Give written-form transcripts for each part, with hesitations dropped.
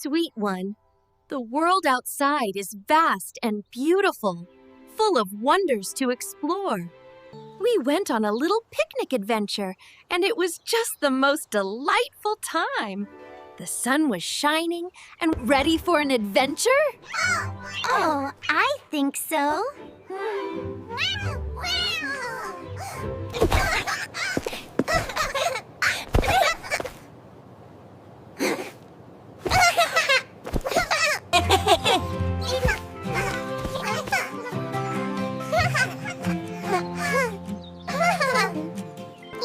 sweet one. The world outside is vast and beautiful, full of wonders to explore. We went on a little picnic adventure, and it was just the most delightful time. The sun was shining and ready for an adventure? Oh, I think so.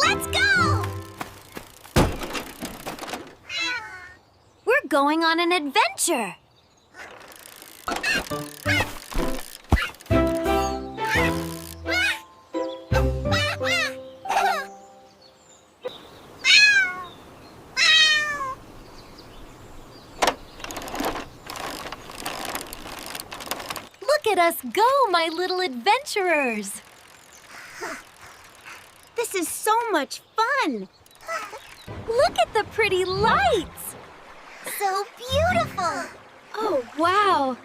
Let's go! We're going on an adventure. Look at us go, my little adventurers! This is so much fun. Look at the pretty lights! So beautiful. Oh, wow!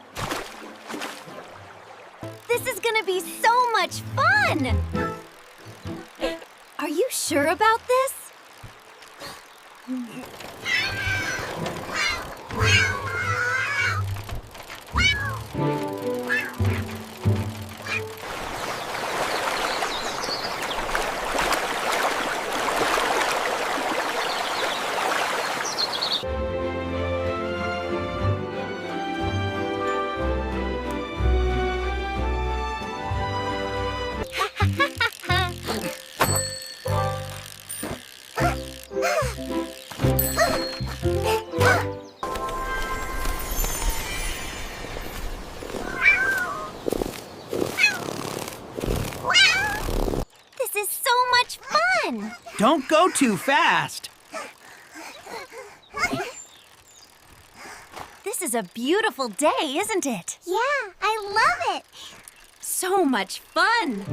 This is gonna be so much fun. Are you sure about this? This is so much fun. Don't go too fast. This is a beautiful day, isn't it? Yeah, I love it. So much fun!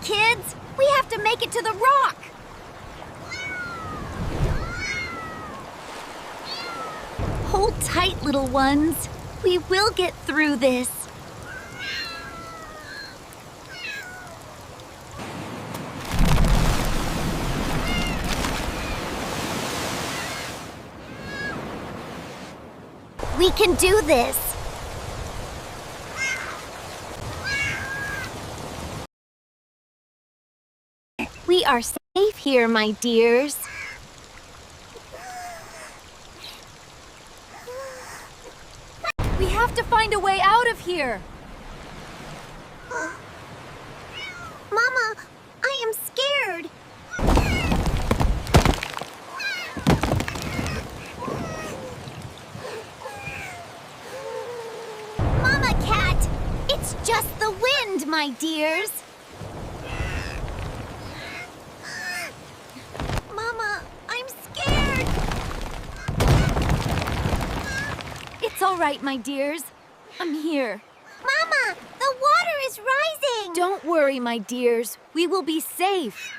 Kids, we have to make it to the rock. Hold tight, little ones. We will get through this. We can do this. We are safe here, my dears. We have to find a way out of here. Mama, I am scared. Mama Cat, it's just the wind, my dears. Mama, I'm scared. It's all right, my dears. I'm here. Mama, the water is rising. Don't worry, my dears. We will be safe.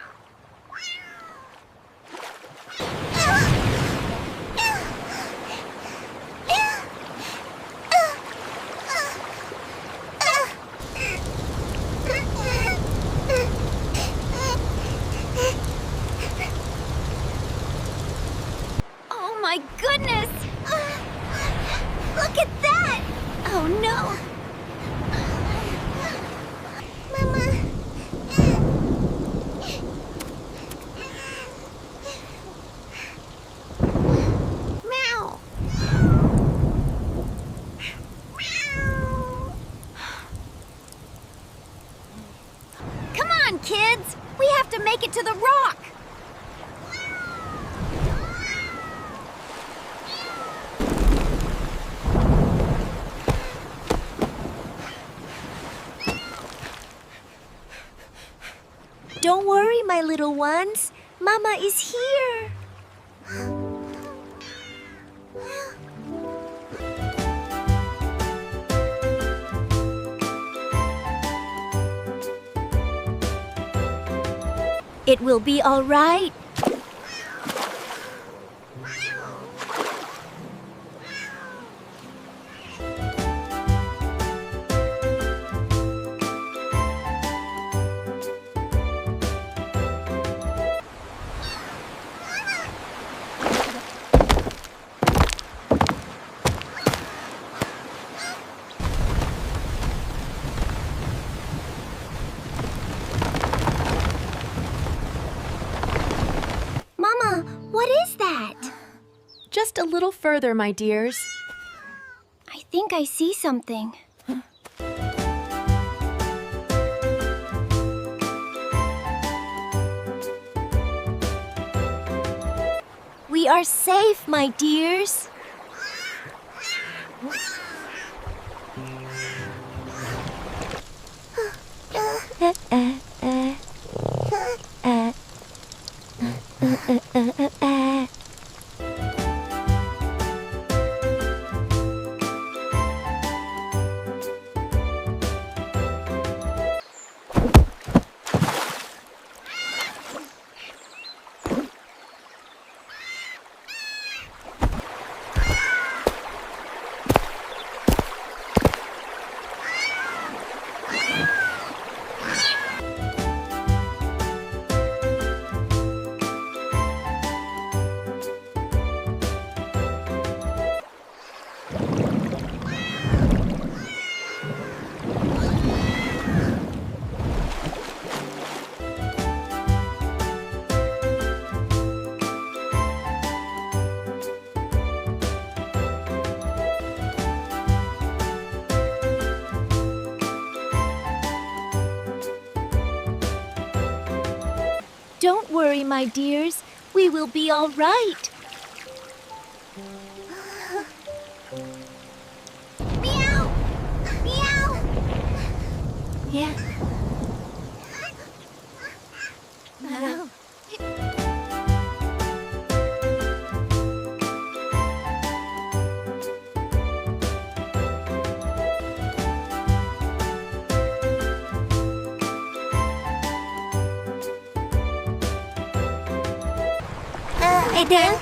my goodness! Look at that! Oh no! Mama! Meow! Come on, kids! We have to make it to the rock! Don't worry, my little ones. Mama is here. It will be all right. Mama, what is that? Just a little further, my dears. I think I see something. We are safe, my dears. Don't worry, my dears. We will be all right. Meow! Meow! Yeah. Hey there.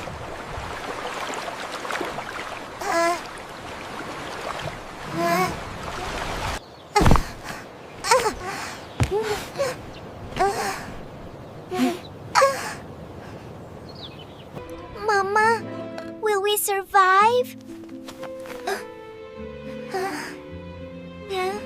Mama, will we survive? Yeah.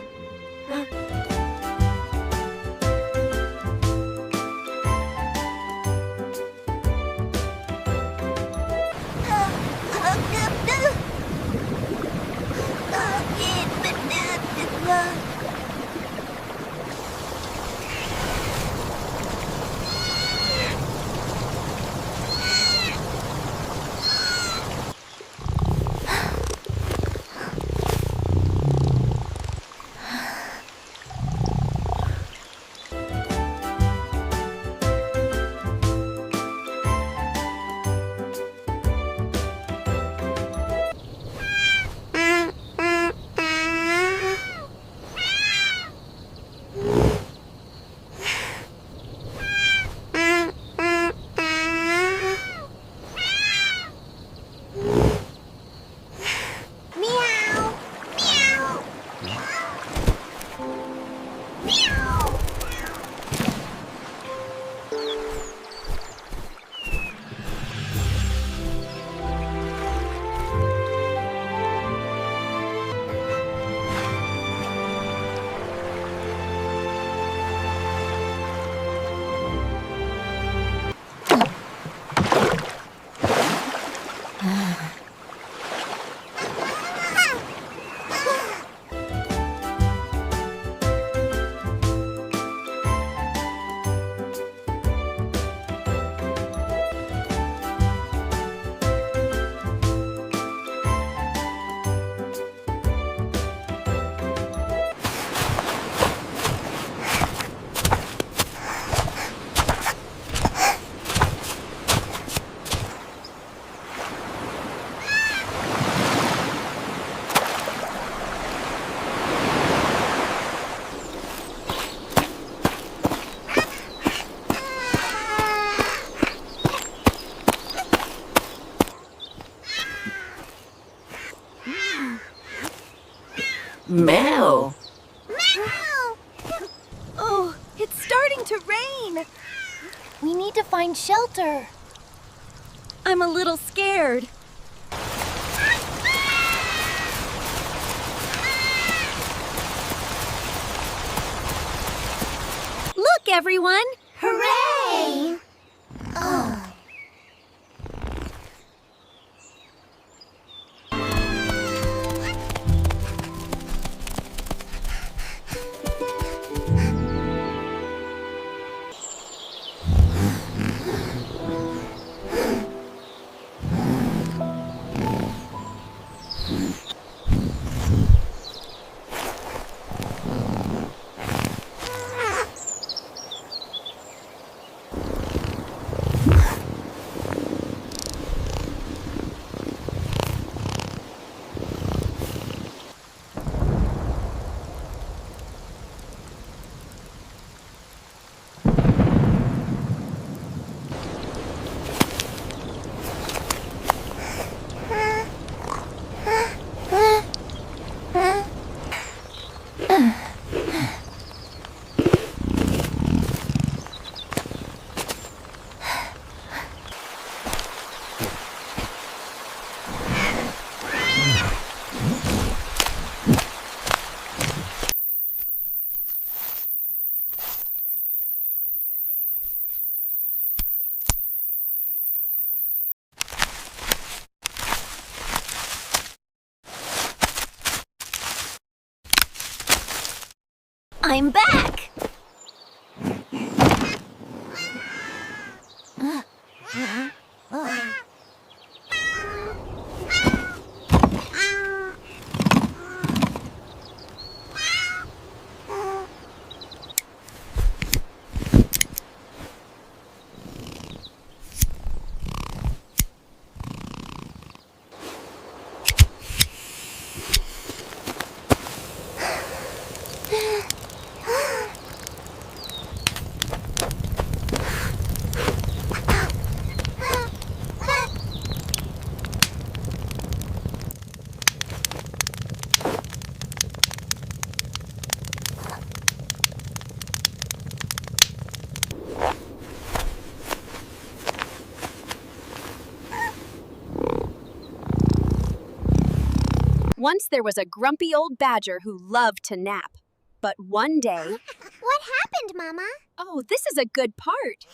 Meow. Meow! Oh, it's starting to rain. We need to find shelter. I'm a little scared. Look, everyone! Hooray! Oh. I'm back! Once there was a grumpy old badger who loved to nap. But one day... What happened, Mama? Oh, this is a good part.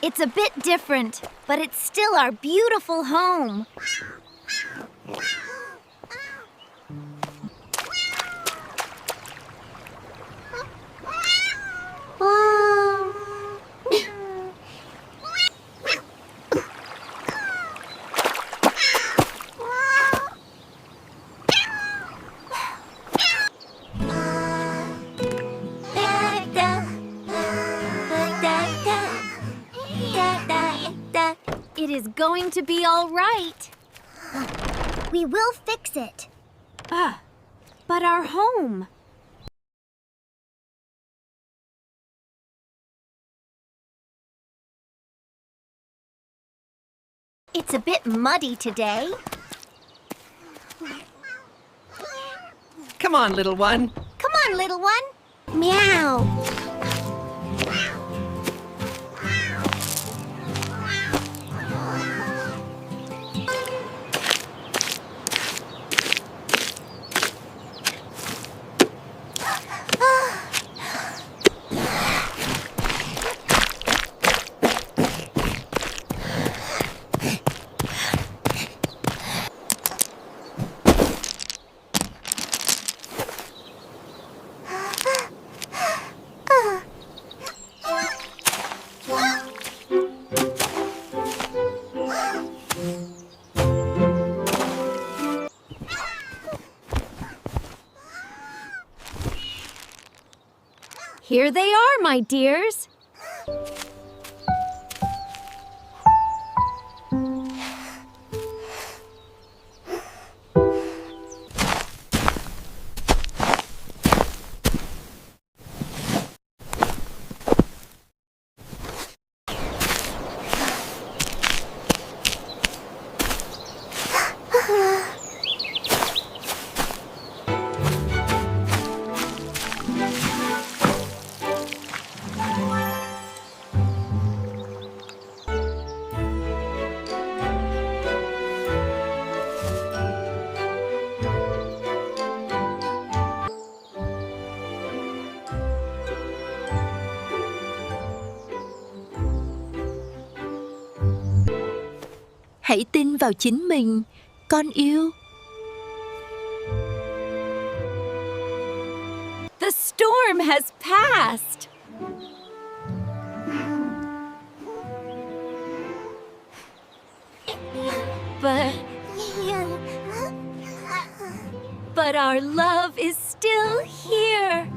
It's a bit different, but it's still our beautiful home. It is going to be all right. We will fix it. But our home. It's a bit muddy today. Come on, little one. Come on, little one. Meow. Here they are, my dears. Hãy tin vào chính mình, con yêu. The storm has passed. But our love is still here.